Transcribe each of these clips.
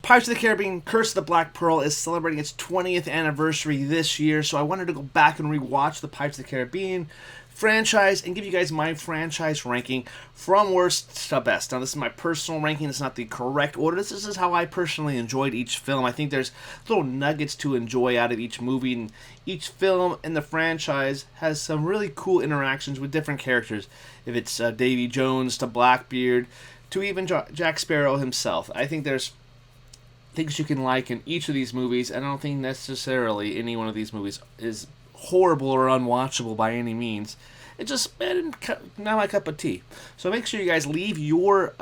Pirates of the Caribbean Curse of the Black Pearl is celebrating its 20th anniversary this year, so I wanted to go back and rewatch the Pirates of the Caribbean franchise and give you guys my franchise ranking from worst to best. Now, this is my personal ranking. It's not the correct order. This is how I personally enjoyed each film. I think there's little nuggets to enjoy out of each movie, and each film in the franchise has some really cool interactions with different characters. If it's Davy Jones to Blackbeard to even Jack Sparrow himself. I think there's things you can like in each of these movies, and I don't think necessarily any one of these movies is horrible or unwatchable by any means. It's just not my cup of tea. So make sure you guys leave your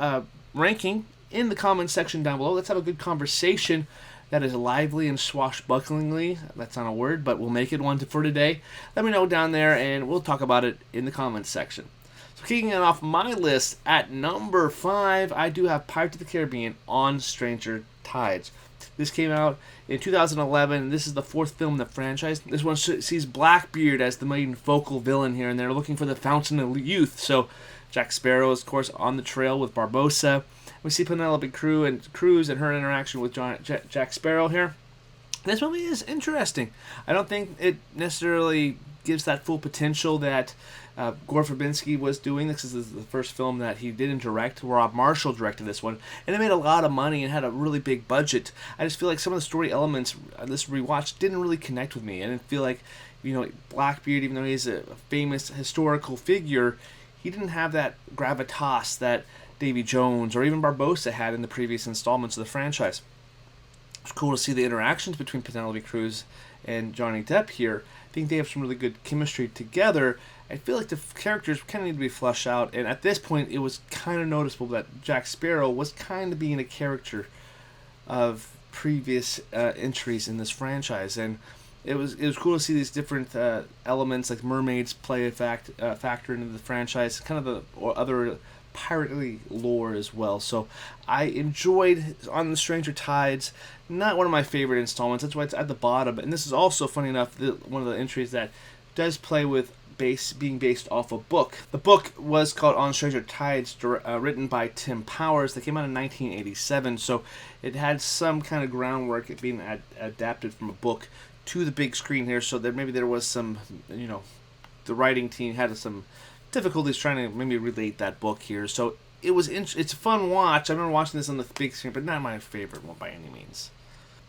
ranking in the comment section down below. Let's have a good conversation that is lively and swashbucklingly. That's not a word, but we'll make it one for today. Let me know down there, and we'll talk about it in the comments section. So kicking it off my list at number 5, I do have Pirates of the Caribbean on Stranger Tides. This came out in 2011. This is the 4th film in the franchise. This one sees Blackbeard as the main focal villain here, and they're looking for the Fountain of Youth. So Jack Sparrow is, of course, on the trail with Barbossa. We see Penelope Cruz and her interaction with Jack Sparrow here. This movie is interesting. I don't think it necessarily gives that full potential that Gore Verbinski was doing. This is the first film that he didn't direct. Rob Marshall directed this one, and it made a lot of money and had a really big budget. I just feel like some of the story elements this rewatch didn't really connect with me. I didn't feel like, Blackbeard, even though he's a famous historical figure, he didn't have that gravitas that Davy Jones or even Barbossa had in the previous installments of the franchise. It's cool to see the interactions between Penelope Cruz and Johnny Depp here. I think they have some really good chemistry together. I feel like the characters kind of need to be fleshed out, and at this point it was kind of noticeable that Jack Sparrow was kind of being a character of previous entries in this franchise, and it was cool to see these different elements like mermaids play a factor into the franchise, kind of the other pirately lore as well. So I enjoyed On the Stranger Tides. Not one of my favorite installments. That's why it's at the bottom. And this is also, funny enough, one of the entries that does play with being based off a book. The book was called On Stranger Tides, written by Tim Powers. That came out in 1987. So it had some kind of groundwork it being adapted from a book to the big screen here. So maybe there was some, the writing team had some difficulties trying to maybe relate that book here. So it's a fun watch. I remember watching this on the big screen, but not my favorite one by any means.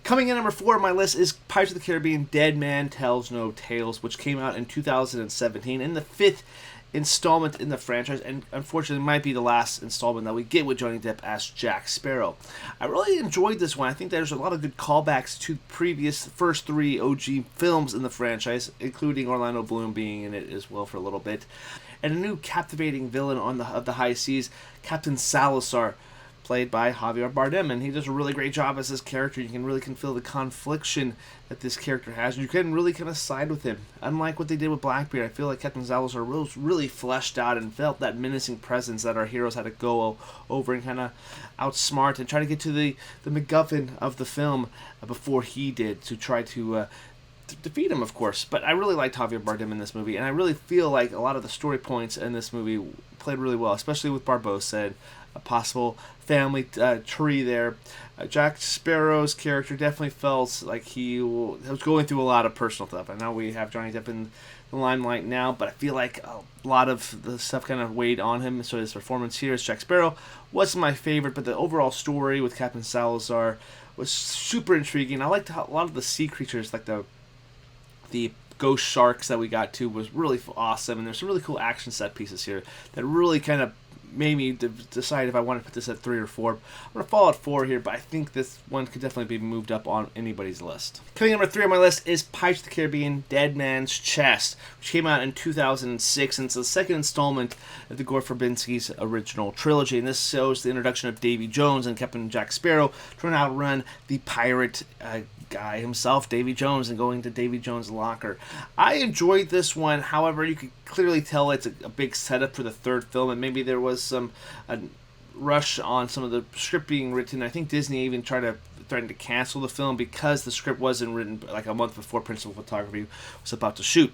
Coming in number 4 on my list is Pirates of the Caribbean Dead Man Tells No Tales, which came out in 2017, and the 5th installment in the franchise, and unfortunately might be the last installment that we get with Johnny Depp as Jack Sparrow. I really enjoyed this one. I think there's a lot of good callbacks to previous first 3 OG films in the franchise, including Orlando Bloom being in it as well for a little bit. And a new captivating villain of the high seas, Captain Salazar, played by Javier Bardem, and he does a really great job as this character. You can feel the confliction that this character has, and you can really kind of side with him. Unlike what they did with Blackbeard, I feel like Captain Salazar was really fleshed out and felt that menacing presence that our heroes had to go over and kind of outsmart and try to get to the MacGuffin of the film before he did, to try to defeat him, of course. But I really liked Javier Bardem in this movie, and I really feel like a lot of the story points in this movie played really well, especially with Barbossa and a possible family tree there. Jack Sparrow's character definitely felt like he was going through a lot of personal stuff. I know we have Johnny Depp in the limelight now, but I feel like a lot of the stuff kind of weighed on him. So his performance here as Jack Sparrow wasn't my favorite, but the overall story with Captain Salazar was super intriguing. I liked how a lot of the sea creatures, like the ghost sharks that we got to, was really awesome, and there's some really cool action set pieces here that really kind of made me decide if I want to put this at 3 or 4. I'm going to fall at 4 here, but I think this one could definitely be moved up on anybody's list. Coming number 3 on my list is Pirates of the Caribbean Dead Man's Chest, which came out in 2006, and it's the second installment of the Gore Verbinski's original trilogy. And this shows the introduction of Davy Jones and Captain Jack Sparrow trying to outrun the pirate guy himself, Davy Jones, and going to Davy Jones' locker. I enjoyed this one. However, you could clearly tell it's a big setup for the 3rd film, and maybe there was some rush on some of the script being written. I think Disney even threatened to cancel the film because the script wasn't written like a month before principal photography was about to shoot.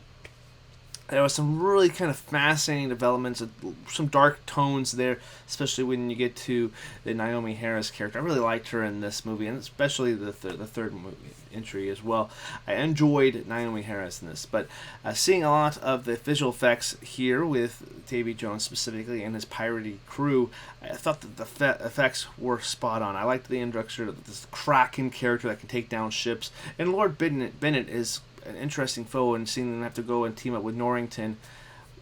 There was some really kind of fascinating developments, some dark tones there, especially when you get to the Naomi Harris character. I really liked her in this movie, and especially the third movie entry as well. I enjoyed Naomi Harris in this, but seeing a lot of the visual effects here with Davy Jones specifically and his piratey crew, I thought that the effects were spot on. I liked the introduction of this Kraken character that can take down ships, and Lord Bennett is an interesting foe, and seeing them have to go and team up with Norrington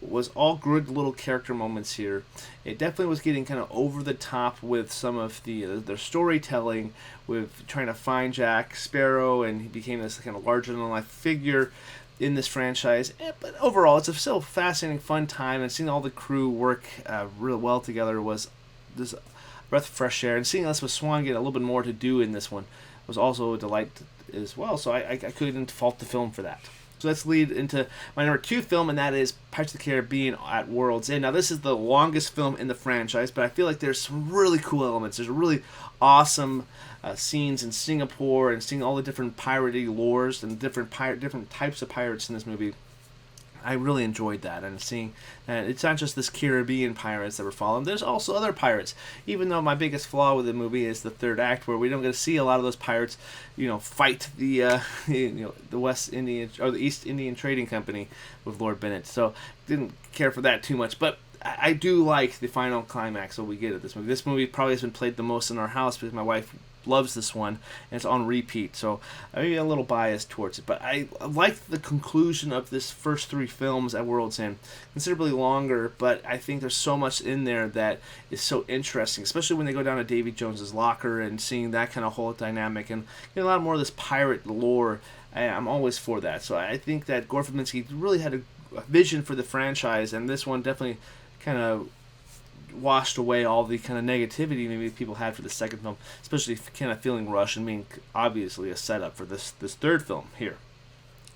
was all good little character moments here. It definitely was getting kind of over the top with some of their storytelling, with trying to find Jack Sparrow, and he became this kind of larger than life figure in this franchise. But overall, it's a still fascinating, fun time, and seeing all the crew work real well together was this breath of fresh air. And seeing Elizabeth Swann get a little bit more to do in this one was also a delight as well, so I couldn't fault the film for that. So let's lead into my number 2 film, and that is Pirates of the Caribbean at World's End. Now, this is the longest film in the franchise, but I feel like there's some really cool elements. There's really awesome scenes in Singapore, and seeing all the different piratey lores and different types of pirates in this movie. I really enjoyed that, and seeing that it's not just this Caribbean pirates that we're following. There's also other pirates. Even though my biggest flaw with the movie is the third act, where we don't get to see a lot of those pirates, fight the the West Indian or the East Indian Trading Company with Lord Bennett. So didn't care for that too much, but I do like the final climax that we get at this movie. This movie probably has been played the most in our house because my wife loves this one, and it's on repeat, so I may be a little biased towards it, but I like the conclusion of this first 3 films at World's End. Considerably longer, but I think there's so much in there that is so interesting, especially when they go down to Davy Jones's locker and seeing that kind of whole dynamic and getting a lot more of this pirate lore. I'm always for that, so I think that Gore Verbinski really had a vision for the franchise, and this one definitely kind of washed away all the kind of negativity maybe people had for the second film, especially kind of feeling rushed and being obviously a setup for this third film here.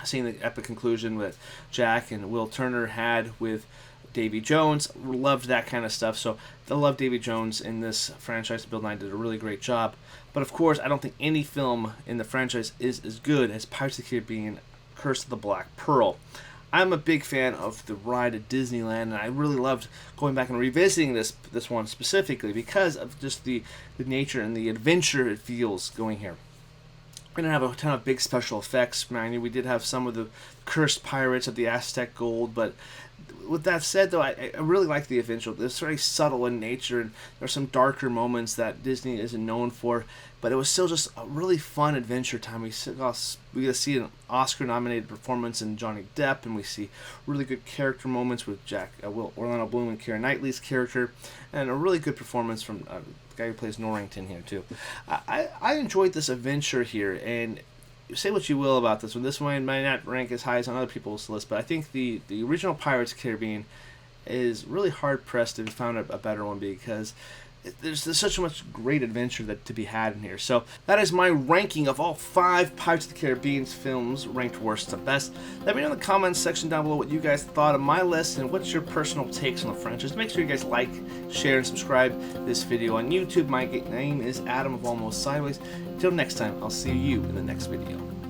Seeing the epic conclusion that Jack and Will Turner had with Davy Jones, loved that kind of stuff. So I love Davy Jones in this franchise. Bill Nye did a really great job. But of course, I don't think any film in the franchise is as good as Pirates of the Caribbean: Curse of the Black Pearl. I'm a big fan of the ride at Disneyland, and I really loved going back and revisiting this one specifically because of just the nature and the adventure it feels going here. We didn't have a ton of big special effects, man. We did have some of the cursed pirates of the Aztec gold, but with that said, though, I really like the adventure. It's very subtle in nature, and there's some darker moments that Disney isn't known for, but it was still just a really fun adventure time. We get to see an Oscar-nominated performance in Johnny Depp, and we see really good character moments with Orlando Bloom and Keira Knightley's character, and a really good performance from the guy who plays Norrington here too. I enjoyed this adventure here, and say what you will about this one. This one might not rank as high as on other people's list, but I think the original Pirates of the Caribbean is really hard pressed to find a better one because there's such much great adventure to be had in here. So that is my ranking of all 5 Pirates of the Caribbean films ranked worst to best. Let me know in the comments section down below what you guys thought of my list and what's your personal takes on the franchise. Make sure you guys like, share, and subscribe this video on YouTube. My name is Adam of Almost Sideways. Until next time, I'll see you in the next video.